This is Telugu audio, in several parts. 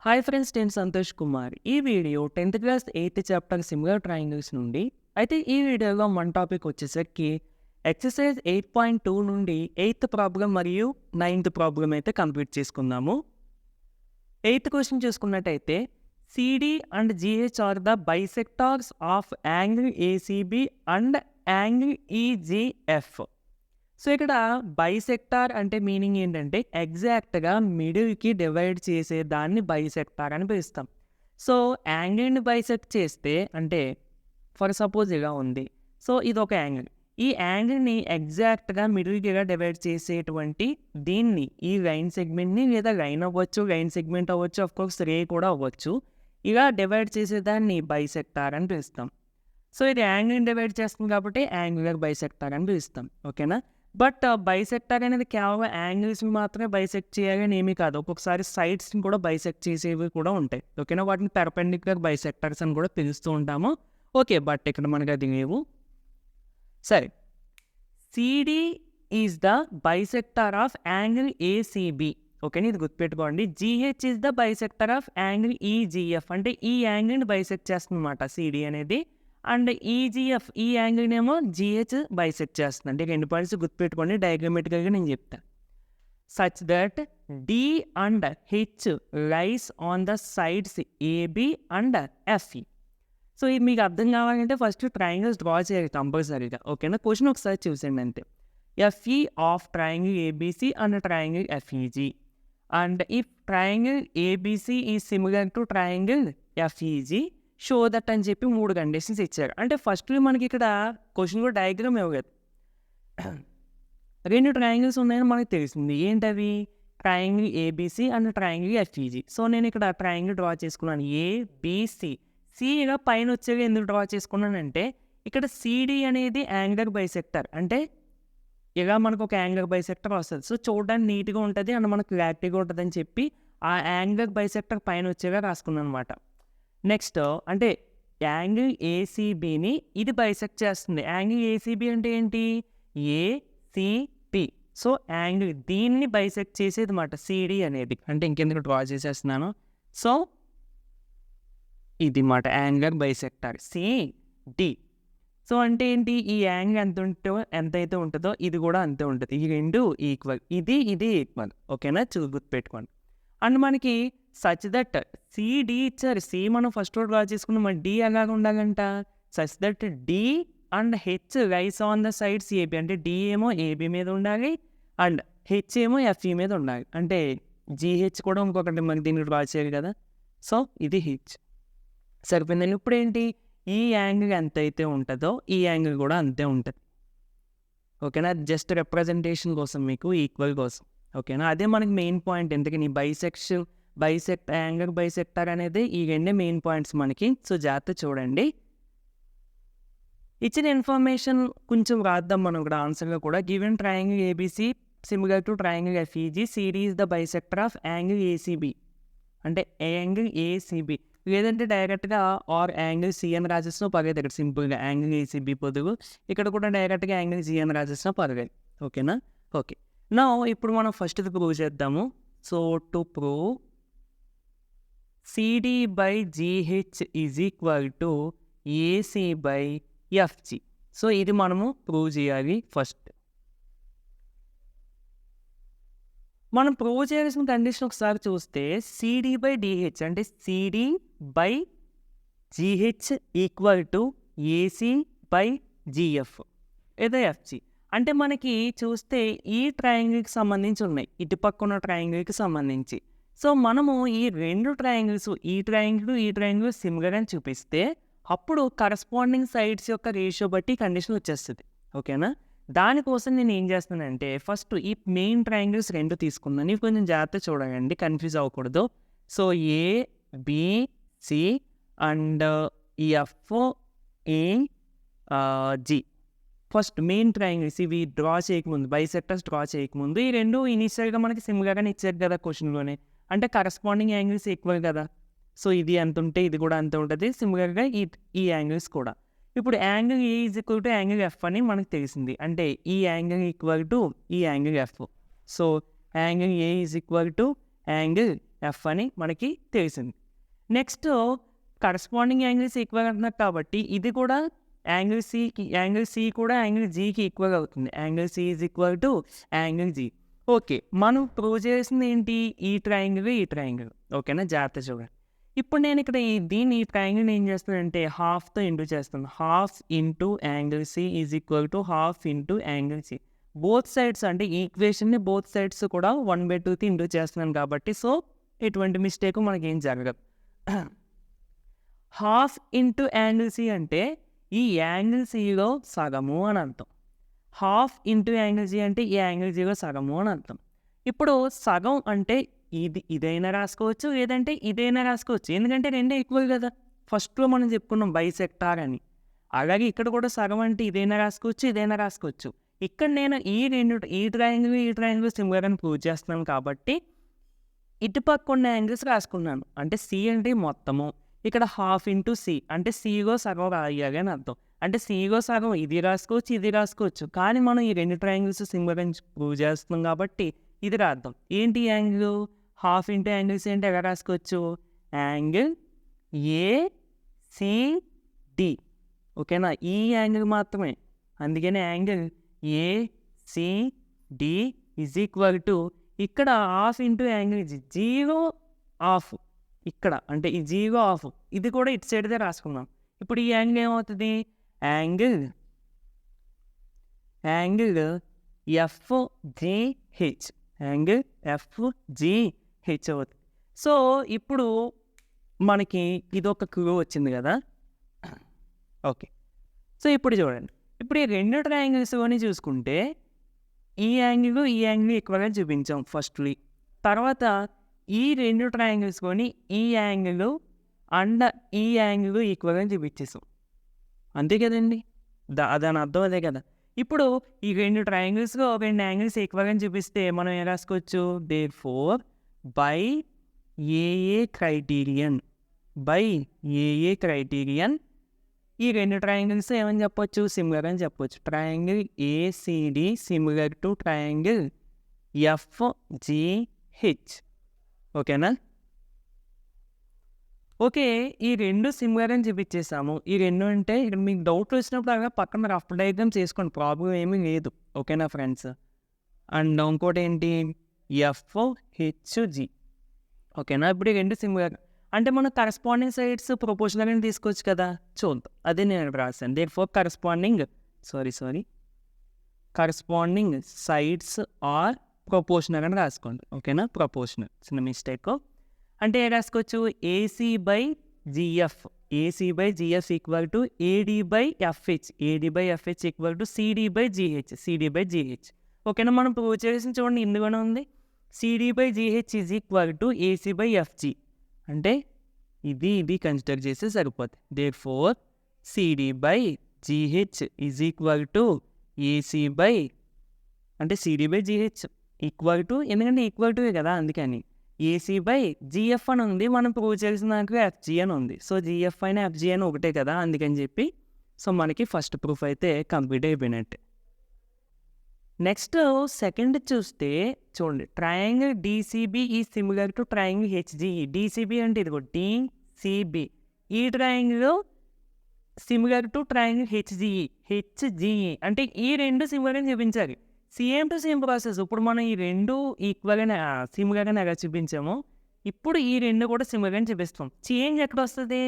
హాయ్ ఫ్రెండ్స్, నేను సంతోష్ కుమార్. ఈ video 10th class 8th chapter similar triangles నుండి. అయితే ఈ వీడియోలో మన టాపిక్ వచ్చేసరికి ఎక్సర్సైజ్ 8.2 నుండి 8th ప్రాబ్లం మరియు 9th ప్రాబ్లం అయితే కంప్లీట్ చేసుకుందాము. 8th క్వశ్చన్ చూసుకున్నట్టయితే CD and GH are the bisectors of angle ACB and angle EGF. So ఇక్కడ బైసెక్టార్ అంటే మీనింగ్ ఏంటంటే ఎగ్జాక్ట్గా మిడిల్కి డివైడ్ చేసే దాన్ని బైసెక్టార్ అని పిలుస్తాం. సో యాంగిల్ని బైసెక్ట్ చేస్తే అంటే ఫర్ సపోజ్ ఇలా ఉంది. సో ఇది ఒక యాంగిల్. ఈ యాంగిల్ని ఎగ్జాక్ట్గా మిడిల్కి డివైడ్ చేసేటువంటి దీన్ని ఈ లైన్ సెగ్మెంట్ని లేదా లైన్ అవ్వచ్చు, లైన్ సెగ్మెంట్ అవ్వచ్చు, అఫ్కోర్స్ రే కూడా అవ్వచ్చు. ఇలా డివైడ్ చేసేదాన్ని బైసెక్టార్ అని పిలుస్తాం. సో ఇది యాంగిల్ని డివైడ్ చేస్తుంది కాబట్టి యాంగులర్ బైసెక్టార్ అని పిలుస్తాం. ఓకేనా? బట్ బైసెక్టార్ అనేది కేవలం యాంగిల్స్ని మాత్రమే బైసెక్ట్ చేయాలని ఏమీ కాదు. ఒక్కొక్కసారి సైడ్స్ని కూడా బైసెక్ట్ చేసేవి కూడా ఉంటాయి. ఓకేనా? వాటిని పెర్పెండిక్యులర్ బైసెక్టార్స్ అని కూడా పిలుస్తూ ఉంటాము. ఓకే, బట్ ఇక్కడ మనకి అది లేవు. సరే, CD is the bisector of angle ACB. ఓకేనా? ఇది గుర్తుపెట్టుకోండి. GH is the bisector of angle EGF. అంటే ఈ యాంగిల్ని బైసెక్ట్ చేస్తుంది అనమాట సిడి అనేది. అండ్ ఈజీఎఫ్ ఈ యాంగిల్ని ఏమో జిహెచ్ బైసెక్ట్ చేస్తుంది. అంటే రెండు పాయింట్స్ గుర్తుపెట్టుకోండి, డయాగ్రమెటికల్గా నేను చెప్తాను. Such that D and H lies on the sides AB and FE. So ఇది మీకు అర్థం కావాలంటే ఫస్ట్ ట్రయాంగిల్స్ డ్రా చేయాలి కంపల్సరీగా. ఓకేనా? క్వశ్చన్ ఒకసారి చూసండి అంతే. FE of triangle ABC and triangle FEG. And if triangle ABC is similar to triangle FEG show that అని చెప్పి 3 కండిషన్స్ ఇచ్చారు. అంటే ఫస్ట్ మనకి ఇక్కడ క్వశ్చన్ కూడా డయాగ్రామ్ ఇవ్వలేదు. 2 ట్రయాంగిల్స్ ఉన్నాయని మనకు తెలిసింది. ఏంటవి? Triangle ABC and triangle FEG. So నేను ఇక్కడ ట్రయాంగిల్ డ్రా చేసుకున్నాను, ఏబిసి. సి ఇలా పైన వచ్చేవి ఎందుకు డ్రా చేసుకున్నానంటే ఇక్కడ సిడి అనేది యాంగులర్ బైసెక్టర్. అంటే ఇలా మనకు ఒక యాంగులర్ బైసెక్టర్ వస్తుంది. సో చూడడానికి నీట్గా ఉంటుంది అండ్ మనకు క్లారిటీగా ఉంటుంది అని చెప్పి ఆ యాంగులర్ బైసెక్టర్ పైన వచ్చేగా రాసుకున్నాను అనమాట. నెక్స్ట్ అంటే యాంగిల్ ఏసీబీని ఇది బైసెక్ట్ చేస్తుంది. యాంగిల్ ఏసీబీ అంటే ఏంటి? ఏసీపీ. సో యాంగిల్ దీన్ని బైసెక్ట్ చేసేది అన్నమాట సిడి అనేది. అంటే ఇంకెందుకు డ్రా చేసేస్తున్నాను. సో ఇది మాట యాంగులర్ బైసెక్టార్ సిడి. సో అంటే ఏంటి? ఈ యాంగిల్ ఎంతైతే ఉంటుందో ఇది కూడా అంతే ఉంటుంది. ఈ రెండు ఈక్వల్, ఇది ఈక్వల్. ఓకేనా? గుర్తుపెట్టుకోండి. అండ్ మనకి సచ్ దట్ సిడి ఇచ్చారు. సి మనం ఫస్ట్ డ్రా చేసుకున్నాం. మరి డి ఎలాగ ఉండాలంట? Such that D and H lies on the sides AB. అంటే డి ఏమో ఏబి మీద ఉండాలి అండ్ హెచ్ ఏమో ఎఫ్ఈ మీద ఉండాలి. అంటే జిహెచ్ కూడా ఇంకొకటి మనకి దీన్ని డ్రా చేయాలి కదా. సో ఇది హెచ్. సరిపోయిందండి. ఇప్పుడు ఏంటి? ఈ యాంగిల్ ఎంతైతే ఉంటుందో ఈ యాంగిల్ కూడా అంతే ఉంటుంది. ఓకేనా? జస్ట్ రిప్రజెంటేషన్ కోసం, మీకు ఈక్వల్ కోసం. ఓకేనా? అదే మనకి మెయిన్ పాయింట్. ఎందుకని యాంగులర్ బైసెక్టార్ అనేది ఈ రెండే మెయిన్ పాయింట్స్ మనకి. సో జాగ్రత్త చూడండి. ఇచ్చిన ఇన్ఫర్మేషన్ కొంచెం రాద్దాం మనం ఇక్కడ ఆన్సర్గా కూడా. Given triangle ABC similar to triangle FEG, CD is the bisector of angle ACB. అంటే యాంగిల్ ఏసీబీ. లేదంటే డైరెక్ట్గా ఆర్ యాంగిల్ సి అని రాసేసిన పర్లేదు. ఇక్కడ సింపుల్గా యాంగిల్ ఏసీబీ పొదుగు. ఇక్కడ కూడా డైరెక్ట్గా యాంగిల్ సి అని రాసేసిన పర్లేదు. ఓకేనా? ఓకే. నా ఇప్పుడు మనం ఫస్ట్ ప్రూవ్ చేద్దాము. So to prove CD by GH is equal to AC by FG. So ఇది మనము ప్రూవ్ చేయాలి ఫస్ట్. మనం ప్రూవ్ చేయాల్సిన కండిషన్ ఒకసారి చూస్తే సిడి బై డిహెచ్ అంటే CD by GH equal to AC by GF లేదా ఎఫ్జి. అంటే మనకి చూస్తే ఈ ట్రయాంగిల్కి సంబంధించి ఉన్నాయి, ఇటుపక్క ఉన్న ట్రయాంగిల్కి సంబంధించి. సో మనము ఈ రెండు ట్రయాంగిల్స్, ఈ ట్రయాంగిల్ సిమిలర్ అని చూపిస్తే అప్పుడు కరస్పాండింగ్ సైడ్స్ యొక్క రేషియో బట్టి కండిషన్ వచ్చేస్తుంది. ఓకేనా? దానికోసం నేను ఏం చేస్తున్నానంటే ఫస్ట్ ఈ మెయిన్ ట్రయాంగిల్స్ 2 తీసుకున్నాను. ఇవి కొంచెం జాగ్రత్త చూడండి, కన్ఫ్యూజ్ అవ్వకూడదు. So ABC and F G first main triangles ఇవి డ్రా చేయకముందు, బైసెక్టర్స్ డ్రా చేయకముందు ఈ రెండు ఇనిషియల్గా మనకి సిమిలర్గానే ఇచ్చారు కదా క్వశ్చన్లోనే. అంటే కరస్పాండింగ్ యాంగిల్స్ ఈక్వల్ కదా. సో ఇది ఎంత ఉంటే ఇది కూడా అంత ఉంటుంది. సిమిలర్గా ఈ యాంగిల్స్ కూడా. ఇప్పుడు angle A is equal to angle F అని మనకు తెలిసింది. అంటే ఈ యాంగిల్ ఈక్వల్ టు ఈ angle F. So angle A is equal to angle F అని మనకి తెలిసింది. నెక్స్ట్ కరస్పాండింగ్ యాంగిల్స్ ఈక్వల్ అంటున్నారు కాబట్టి ఇది కూడా యాంగిల్ సి కూడా యాంగిల్ జీకి ఈక్వల్ అవుతుంది. Angle C is equal to angle G. Okay, మనం ప్రూవ్ చేసింది ఏంటి? ఈ ట్రయాంగిల్. ఓకేనా, జాగ్రత్త చూడండి. ఇప్పుడు నేను ఇక్కడ ఈ ట్రయాంగిల్ ఏం చేస్తానంటే హాఫ్తో ఇంటూ చేస్తాను. Half into angle C is equal to half into angle C. Both sides అంటే ఈ ఈక్వేషన్ని బోత్ సైడ్స్ కూడా 1/2కి ఇంటూ చేస్తున్నాను కాబట్టి సో ఎటువంటి మిస్టేక్ మనకేం జరగదు. హాఫ్ ఇంటూ యాంగిల్ సి అంటే ఈ యాంగిల్ సిలో సగము అని అర్థం. హాఫ్ ఇంటూ యాంగిల్ జీ అంటే ఈ యాంగిల్ జీలో సగము అని అర్థం. ఇప్పుడు సగం అంటే ఇదైనా రాసుకోవచ్చు, లేదంటే ఇదైనా రాసుకోవచ్చు, ఎందుకంటే రెండే ఈక్వల్ కదా. ఫస్ట్లో మనం చెప్పుకున్నాం బైసెక్టార్ అని. అలాగే ఇక్కడ కూడా సగం అంటే ఇదైనా రాసుకోవచ్చు. ఇక్కడ నేను ఈ ట్రయాంగిల్ సిమిలర్ అని ప్రూవ్ చేస్తున్నాను కాబట్టి ఇటుపక్క ఉన్న యాంగిల్స్ రాసుకున్నాను. అంటే సి అంటే మొత్తము, ఇక్కడ హాఫ్ ఇంటూ సి అంటే సిలో సగం రాయాలి అని అర్థం. అంటే సిలో సగం ఇది రాసుకోవచ్చు, కానీ మనం ఈ రెండు ట్రయాంగిల్స్ సిమిలర్ అని ప్రూవ్ చేస్తున్నాం కాబట్టి ఇది రాద్దాం. ఏంటి యాంగిల్? హాఫ్ ఇంటూ యాంగిల్స్ ఏంటి ఎలా రాసుకోవచ్చు? Angle ACD. ఓకేనా, ఈ యాంగిల్ మాత్రమే. అందుకని angle ACD is equal to ఇక్కడ half into angle zero half ఇక్కడ, అంటే ఈ జీరో హాఫ్ ఇది కూడా ఇటు సైడ్దే రాసుకున్నాం. ఇప్పుడు ఈ యాంగిల్ ఏమవుతుంది? Angle FGH. యాంగిల్ ఎఫ్జిహెచ్ అవుతుంది. సో ఇప్పుడు మనకి ఇదొక క్లూ వచ్చింది కదా. ఓకే, సో ఇప్పుడు చూడండి, ఇప్పుడు ఈ రెండు ట్రయాంగిల్స్ అని చూసుకుంటే ఈ యాంగిల్ ఈక్వల్గా చూపించాం ఫస్ట్లీ. తర్వాత ఈ రెండు ట్రయాంగిల్స్ కొని ఈ యాంగిల్ అండ్ ఈ యాంగిల్ ఈక్వల్గా చూపించేసాం. అంతే కదండి, దాని అర్థం అదే కదా. ఇప్పుడు ఈ రెండు ట్రయాంగిల్స్లో రెండు యాంగిల్స్ ఈక్వల్గా చూపిస్తే మనం ఏం రాసుకోవచ్చు? దేర్ఫోర్ బై ఏఏ క్రైటీరియన్ ఈ రెండు ట్రయాంగిల్స్ ఏమని చెప్పొచ్చు? సిమిలర్ అని చెప్పొచ్చు. Triangle ACD similar to triangle FGH. ఓకేనా? ఓకే, ఈ రెండు సిమిలర్ అని చూపించేసాము. ఈ రెండు అంటే ఇక్కడ మీకు డౌట్ వచ్చినప్పుడు అలా పక్కన రఫ్ డయాగ్రామ్ చేసుకోండి, ప్రాబ్లం ఏమీ లేదు. ఓకేనా ఫ్రెండ్స్? అండ్ ఇంకోటి ఏంటి? ఎఫ్హెచ్జి. ఓకేనా, ఇప్పుడు ఈ రెండు సిమిలర్ అంటే మనం కరస్పాండింగ్ సైడ్స్ ప్రపోర్షనల్ అని తీసుకోవచ్చు కదా. చూద్దాం, అదే నేను రాశాను. Therefore corresponding sides are proportional అని రాసుకోండి. ఓకేనా, ప్రపోర్షనల్, చిన్న మిస్టేక్. అంటే ఏం రాసుకోవచ్చు? AC by GF equal to AD by FH equal to CD by GH. ఓకేనా, మనం ప్రూవ్ చేసి చూడండి, ఇందులోనే ఉంది. CD by GH is equal to AC by FG. అంటే ఇది కన్సిడర్ చేస్తే సరిపోతుంది. Therefore CD by GH is equal to AC by, అంటే CD by GH equal to, ఎందుకంటే ఈక్వల్ టు కదా, అందుకని ఏసీ బై జిఎఫ్ అని ఉంది. మనం ప్రూవ్ చేసిన దానికి ఎఫ్జి అని ఉంది. సో జిఎఫ్ అయినా ఎఫ్జి అని ఒకటే కదా, అందుకని చెప్పి సో మనకి ఫస్ట్ ప్రూఫ్ అయితే కంప్లీట్ అయిపోయినట్టే. నెక్స్ట్ సెకండ్ చూస్తే చూడండి, ట్రయాంగిల్ డిసిబి ఈ similar to triangle HGE. DCB అంటే ఇదిగో డిసిబి, ఈ triangle similar to triangle HGE అంటే ఈ రెండు సిమిలర్ అని చూపించాలి. Same to same process. ఇప్పుడు మనం ఈ రెండు ఈక్వల్గా సిమిలర్ అని ఎలా చూపించామో ఇప్పుడు ఈ రెండు కూడా సిమిలర్ అని చూపిస్తాం. చేంజ్ ఎక్కడ వస్తుంది?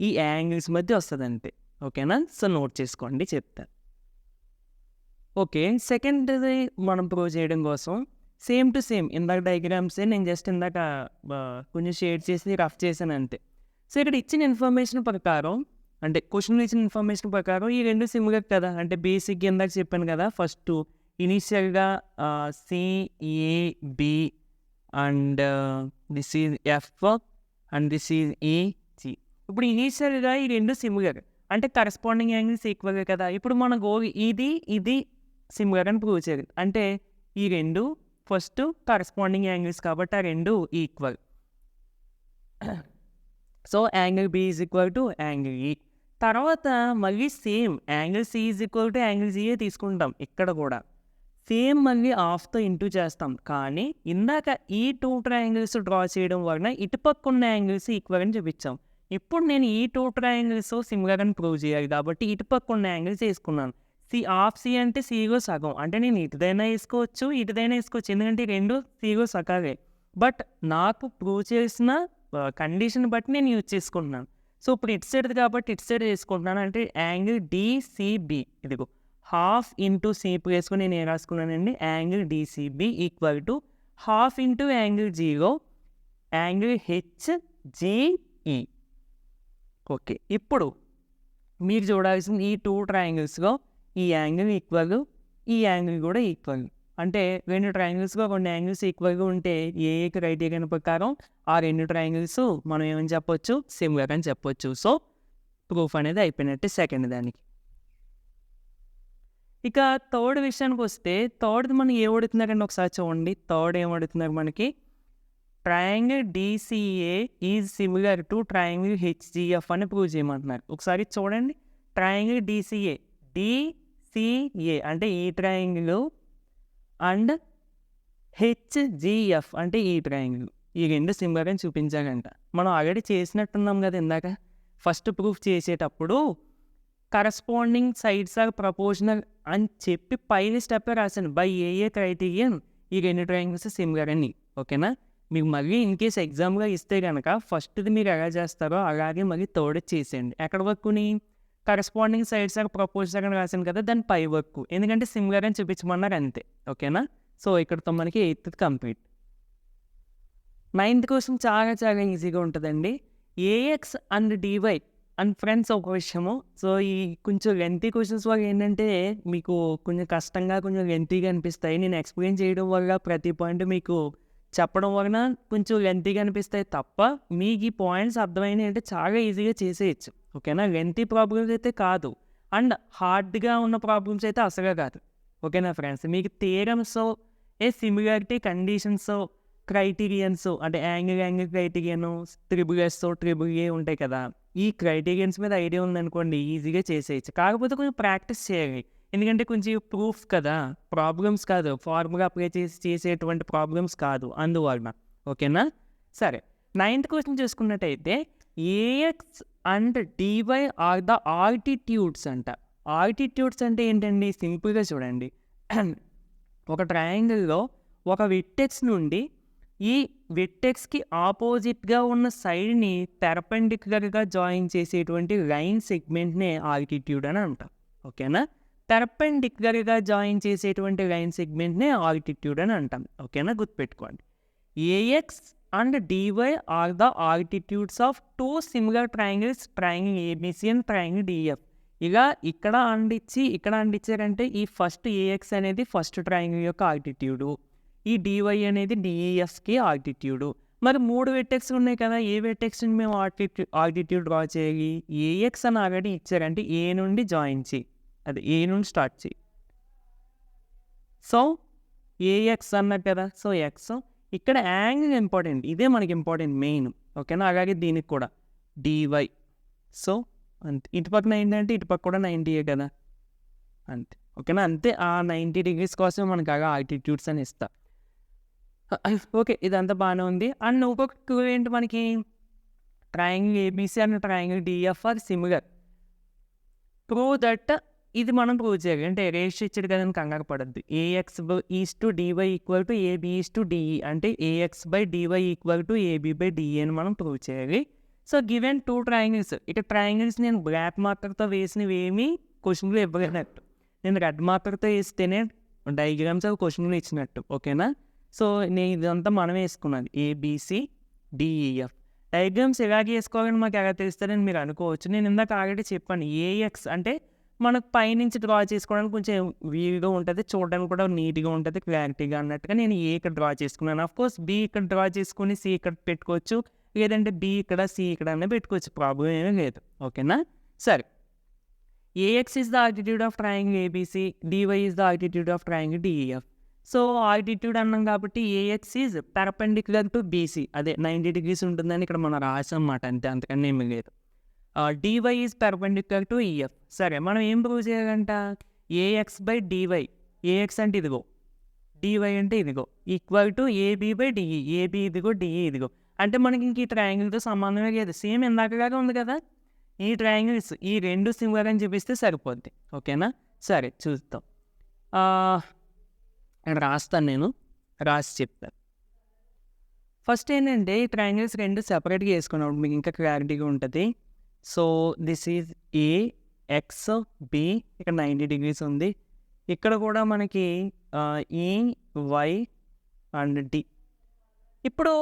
ఈ యాంగిల్స్ మధ్య వస్తుంది అంతే. ఓకేనా, సో నోట్ చేసుకోండి, చెప్తాను. ఓకే, సెకండ్ది మనం ప్రూవ్ చేయడం కోసం సేమ్ టు సేమ్ ఇందాక డయాగ్రామ్సే నేను జస్ట్ ఇందాక కొంచెం షేడ్ చేసి రఫ్ చేశాను అంతే. సో ఇక్కడ ఇచ్చిన ఇన్ఫర్మేషన్ ప్రకారం, అంటే క్వశ్చన్లో ఇచ్చిన ఇన్ఫర్మేషన్ ప్రకారం ఈ రెండు సిమిలర్ కదా. అంటే బేసిక్గా ఇందాక చెప్పాను కదా, ఫస్ట్ ఇనీషియల్గా CAB and this is F and this is AG. ఇప్పుడు ఇనీషియల్గా ఈ రెండు సిమిలర్ అంటే కరస్పాండింగ్ యాంగిల్స్ ఈక్వల్ కదా. ఇప్పుడు మన గోల్ ఇది సిమిలర్ అని ప్రూవ్ చేయాలి. అంటే ఈ రెండు ఫస్ట్ కరస్పాండింగ్ యాంగిల్స్ కాబట్టి ఆ రెండు equal. So angle B is equal to angle E. తర్వాత మళ్ళీ same angle C is equal to angle GA తీసుకుంటాం. ఇక్కడ కూడా సేమ్ మళ్ళీ హాఫ్తో ఇంటూ చేస్తాం. కానీ ఇందాక ఈ 2 ట్రయాంగిల్స్ డ్రా చేయడం వలన ఇటుపక్క ఉన్న యాంగిల్స్ ఈక్వల్ అని చూపించాం. ఇప్పుడు నేను ఈ 2 ట్రయాంగిల్స్ సిమిలర్ అని ప్రూవ్ చేయాలి కాబట్టి ఇటుపక్క ఉన్న యాంగిల్స్ వేసుకున్నాను. హాఫ్ సి అంటే సిలో సగం. అంటే నేను ఇటుదైనా వేసుకోవచ్చు, ఇటుదైనా వేసుకోవచ్చు. ఎందుకంటే రెండు సిలో సగాలే. బట్ నాకు ప్రూవ్ చేసిన కండిషన్ బట్టి నేను యూజ్ చేసుకుంటున్నాను. సో ఇప్పుడు ఇటు సైడ్ కాబట్టి ఇటు సైడ్ వేసుకుంటున్నాను. అంటే యాంగిల్ డిసిబి ఇదిగో హాఫ్ ఇంటూ సి వేసుకుని నేను ఏం రాసుకున్నానండి, angle DCB equal to half into angle zero angle HGE. Okay, ఇప్పుడు మీరు చూడాల్సింది ఈ 2 ట్రయాంగిల్స్లో ఈ యాంగిల్ ఈక్వల్, ఈ యాంగిల్ కూడా ఈక్వల్. అంటే 2 ట్రయాంగిల్స్లో 2 యాంగిల్స్ ఈక్వల్గా ఉంటే ఏ క్రైటీరియన్ ప్రకారం ఆ 2 ట్రయాంగిల్స్ మనం ఏమని చెప్పొచ్చు, సిమిలర్ అని చెప్పొచ్చు. సో ప్రూఫ్ అనేది అయిపోయినట్టే సెకండ్ దానికి. ఇక థర్డ్ విషయానికి వస్తే థర్డ్ మనం ఏం అడుగుతున్నారండి ఒకసారి చూడండి. థర్డ్ ఏం అడుగుతున్నారు మనకి, triangle DCA is similar to triangle HGF అని ప్రూవ్ చేయమంటున్నారు. ఒకసారి చూడండి, ట్రయాంగిల్ డిసిఏ అంటే ఈ ట్రయాంగిల్ అండ్ హెచ్జిఎఫ్ అంటే ఈ ట్రయాంగిల్, ఈ రెండు సిమిలర్ అని చూపించాలంట. మనం ఆల్రెడీ చేసినట్టున్నాం కదా ఇందాక ఫస్ట్ ప్రూఫ్ చేసేటప్పుడు, కరస్పాండింగ్ సైడ్స్ ఆర్ ప్రపోర్షనల్ అని చెప్పి పైన స్టెప్ రాశాను. బై ఏ క్రైటీరియన్ ఈ 2 ట్రయాంగిల్స్ సిమిలర్ అని. ఓకేనా, మీకు మళ్ళీ ఇన్ కేస్ ఎగ్జామ్గా ఇస్తే కనుక ఫస్ట్ది మీరు ఎలా చేస్తారో అలాగే మళ్ళీ థర్డ్ చేసేయండి. ఎక్కడ వరకుని కరస్పాండింగ్ సైడ్స్ ఆర్ ప్రపోర్షనల్ అని రాశాను కదా, దాని పై వరకు, ఎందుకంటే సిమిలర్ అని చూపించమన్నారు అంతే. ఓకేనా, సో ఇక్కడతో మనకి 8th కంప్లీట్. 9th క్వశ్చన్ చాలా చాలా ఈజీగా ఉంటుందండి. AX and DY and friends ఒక విషయము. సో ఈ కొంచెం లెంతీ క్వశ్చన్స్ వల్ల ఏంటంటే మీకు కొంచెం కష్టంగా కొంచెం లెంతీగా అనిపిస్తాయి. నేను ఎక్స్ప్లెయిన్ చేయడం వల్ల ప్రతి పాయింట్ మీకు చెప్పడం వలన కొంచెం లెంతీగా అనిపిస్తాయి తప్ప మీకు ఈ పాయింట్స్ అర్థమైనవి అంటే చాలా ఈజీగా చేసేయచ్చు. ఓకేనా, లెంతీ ప్రాబ్లమ్స్ అయితే కాదు అండ్ హార్డ్గా ఉన్న ప్రాబ్లమ్స్ అయితే అసలే కాదు. ఓకేనా ఫ్రెండ్స్, మీకు థియరమ్స్, సిమిలారిటీ కండిషన్స్, క్రైటీరియన్స్ అంటే యాంగిల్ క్రైటీరియన్, ట్రిబుల్ ఏ ఉంటాయి కదా, ఈ క్రైటీరియన్స్ మీద ఐడియా ఉందనుకోండి ఈజీగా చేసేయచ్చు. కాకపోతే కొంచెం ప్రాక్టీస్ చేయాలి. ఎందుకంటే కొంచెం ప్రూఫ్ కదా, ప్రాబ్లమ్స్ కాదు, ఫార్ములా అప్లై చేసి చేసేటువంటి ప్రాబ్లమ్స్ కాదు, అందువలన. ఓకేనా, సరే. 9th క్వశ్చన్ చూసుకున్నట్టయితే AX and DY are the altitudes అంట. ఆల్టిట్యూడ్స్ అంటే ఏంటండి, సింపుల్గా చూడండి. ఒక ట్రయాంగిల్లో ఒక విట్టెక్స్ నుండి ఈ విట్టెక్స్కి ఆపోజిట్గా ఉన్న సైడ్ని పెర్పెండిక్యులర్గా జాయిన్ చేసేటువంటి లైన్ సెగ్మెంట్నే ఆల్టిట్యూడ్ అని అంటాం. ఓకేనా, పెర్పెండిక్యులర్గా జాయిన్ చేసేటువంటి లైన్ సెగ్మెంట్నే ఆల్టిట్యూడ్ అని అంటాం. ఓకేనా, గుర్తుపెట్టుకోండి. AX and DY are the altitudes of 2 similar triangles, triangle ABC and triangle DF. ఇలా ఇక్కడ అండిచ్చారంటే ఈ ఫస్ట్ ఏఎక్స్ అనేది ఫస్ట్ ట్రయాంగిల్ యొక్క ఆల్టిట్యూడు, ఈ డివై అనేది డిఈఎఫ్కి ఆల్టిట్యూడు. మరి 3 వెట్టెక్స్ ఉన్నాయి కదా, ఏ వెట్టెక్స్ని మేము ఆల్టిట్యూడ్ డ్రా చేయాలి? ఏఎక్స్ అని ఆల్రెడీ ఇచ్చారంటే ఏ నుండి జాయిన్ చేయి, అది ఏ నుండి స్టార్ట్ చేయి. సో ఏఎక్స్ అన్నారు కదా, సో ఎక్స్. ఇక్కడ యాంగిల్ ఇంపార్టెంట్, ఇదే మనకి ఇంపార్టెంట్ మెయిన్. ఓకేనా, అలాగే దీనికి కూడా డివై. సో అంతే, ఇటుపక్కన ఏంటంటే ఇటుపక్క కూడా 90 కదా, అంతే. ఓకేనా, అంతే. ఆ 90 degrees కోసం మనకు అలా ఆల్టిట్యూడ్స్ అని ఇస్తా. ఓకే, ఇదంతా బాగానే ఉంది. అండ్ ఇంకొక టూ ఏంటి మనకి, triangle ABC and triangle DF are similar. Prove that, ఇది మనం ప్రూవ్ చేయాలి. అంటే రేషియో ఇచ్చాడు కదని కంగారు పడద్దు. AX is to DY equal to AB is to DE అంటే AX by DY equal to AB by DE అని మనం ప్రూవ్ చేయాలి. సో గివెన్ 2 ట్రయాంగిల్స్, ఇక ట్రయాంగిల్స్ నేను బ్లాక్ మార్కర్తో వేసినవి ఏమి క్వశ్చన్లు ఇవ్వలేనట్టు, నేను రెడ్ మార్కర్తో వేస్తేనే డయాగ్రామ్స్ అవి క్వశ్చన్లు ఇచ్చినట్టు. ఓకేనా, సో నేను ఇదంతా మనం వేసుకున్నాను ఏబిసి డిఈఎఫ్. డయాగ్రామ్స్ ఎలాగే వేసుకోవాలని మాకు ఎలా తెలుస్తుందని మీరు అనుకోవచ్చు. నేను ఇందాక ఆల్రెడీ చెప్పాను, ఏఎక్స్ అంటే మనకు పైనుంచి డ్రా చేసుకోవడానికి కొంచెం వీలుగా ఉంటుంది, చూడడానికి కూడా నీట్గా ఉంటుంది, క్లారిటీగా అన్నట్టుగా నేను ఏ ఇక్కడ డ్రా చేసుకున్నాను. అఫ్కోర్స్ బి ఇక్కడ డ్రా చేసుకుని సి ఇక్కడ పెట్టుకోవచ్చు, లేదంటే బి ఇక్కడ సి ఇక్కడ అనే పెట్టుకోవచ్చు, ప్రాబ్లం ఏమీ లేదు. ఓకేనా, సరే. AX is the altitude of triangle ABC, DY is the altitude of triangle DEF. So altitude అన్నాం కాబట్టి AX is perpendicular to BC, అదే 90 degrees ఉంటుందని ఇక్కడ మనం రాసాం అన్నమాట, అంతే, అంతకన్నా ఏమీ లేదు. DY is perpendicular to EF. సరే, మనం ఏం ప్రూవ్ చేయాలంట, ఏఎక్స్ బై డివై. ఏఎక్స్ అంటే ఇదిగో డివై అంటే ఇదిగో equal to AB by DE. AB ఇదిగో, డిఈ ఇదిగో. అంటే మనకి ఇంక ఈ ట్రయాంగిల్తో సంబంధమే లేదు. సేమ్ ఇందాకలాగా ఉంది కదా. ఈ ట్రయాంగిల్స్ ఈ రెండు సిమిలర్ అని చూపిస్తే సరిపోద్ది. ఓకేనా? సరే చూద్దాం. ఇక్కడ రాస్తాను, నేను రాసి చెప్తాను. ఫస్ట్ ఏంటంటే ఈ ట్రయాంగిల్స్ రెండు సెపరేట్గా వేసుకున్నప్పుడు మీకు ఇంకా క్లారిటీగా ఉంటుంది. So this is A, X, B. ఇక్కడ 90 degrees ఉంది. ఇక్కడ కూడా మనకి ఈ, వై అండ్ డి. ఇప్పుడు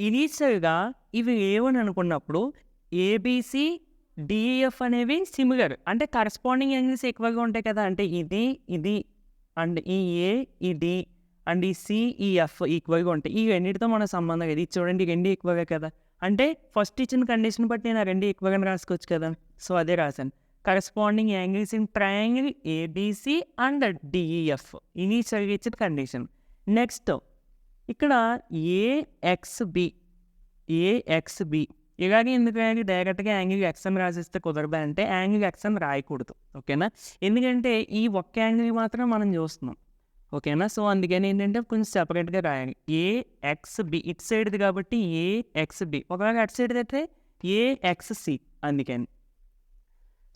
ఇనీషియల్గా ఇవి ఏవని అనుకున్నప్పుడు ఏబిసి, డిఈఎఫ్ అనేవి సిమిలర్, అంటే కరస్పాండింగ్ యాంగిల్స్ ఎక్కువగా ఉంటాయి కదా. అంటే ఇది, ఇది అండ్ ఈ ఏ, ఈ డి అండ్ ఈ సి, ఈ ఎఫ్ ఈక్వల్గా ఉంటాయి. ఈ రెండింటితో మన సంబంధం ఇది చూడండి, రెండు ఈక్వల్గా కదా. అంటే ఫస్ట్ ఇచ్చిన కండిషన్ బట్టి నేను ఆ రెండు ఈక్వల్గా రాసుకోవచ్చు కదా. సో అదే రాశాను. Corresponding angles in triangle ABC and DEF ఇనీషియల్గా ఇచ్చిన కండిషన్. నెక్స్ట్ ఇక్కడ ఏఎక్స్బి, ఏఎక్స్బి ఇలాగే ఎందుకు డైరెక్ట్గా యాంగిల్ ఎక్స్ అని రాసిస్తే కుదరదు అంటే యాంగిల్ ఎక్స్ అని రాయకూడదు. ఓకేనా? ఎందుకంటే ఈ ఒక్క యాంగిల్ మాత్రం మనం చూస్తున్నాం. ఓకేనా? సో అందుకని ఏంటంటే కొంచెం సెపరేట్గా రాయాలి. ఏఎక్స్బి ఇటు సైడ్ది కాబట్టి ఏఎక్స్బి, ఒకవేళ అటు సైడ్ది అయితే ఏఎక్స్సి. అందుకని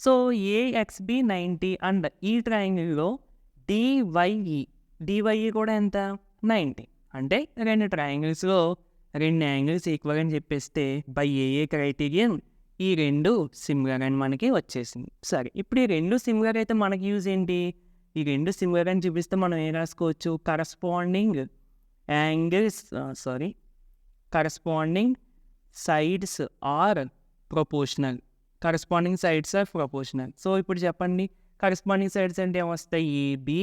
సో ఏఎక్స్బి 90 అండ్ ఈ ట్రయాంగిల్లో డివైఈ, డివైఈ కూడా ఎంత 90. అంటే రెండు ట్రయాంగిల్స్లో రెండు యాంగిల్స్ ఈక్వల్ అని చెప్పేస్తే బై ఏఏ క్రైటీరియన్ ఈ రెండు సిమిలర్ అని మనకి వచ్చేసింది. సరే, ఇప్పుడు ఈ రెండు సిమిలర్ అయితే మనకి యూజ్ ఏంటి? ఈ రెండు సిమిలర్ అని చూపిస్తే మనం ఏం రాసుకోవచ్చు? Corresponding angles corresponding sides are proportional. Corresponding sides are proportional. So ఇప్పుడు చెప్పండి, కరస్పాండింగ్ సైడ్స్ అంటే ఏమొస్తాయి? AB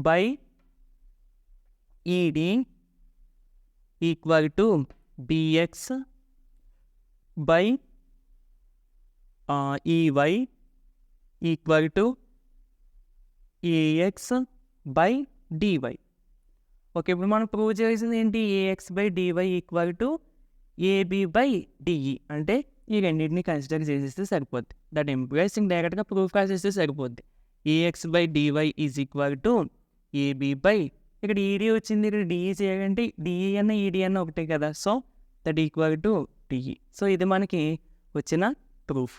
by ED equal to BX by EY equal to AX by DY. Okay, ఇప్పుడు మనం ప్రూవ్ చేసింది ఏంటి? AX by DY equal to AB by DE. అంటే ఈ రెండింటిని కన్సిడర్ చేసేస్తే సరిపోద్ది. దట్ ఎంప్లాయిస్ డైరెక్ట్గా ప్రూఫ్ రాసేస్తే సరిపోద్ది. AX by DY is equal to AB by, ఇక్కడ ఈడీ వచ్చింది, ఇక్కడ డిఈ చేయాలంటే డిఈ అన్న ఈడీ అన్న ఒకటే కదా. So that equal to DE. So ఇది మనకి వచ్చిన ప్రూఫ్.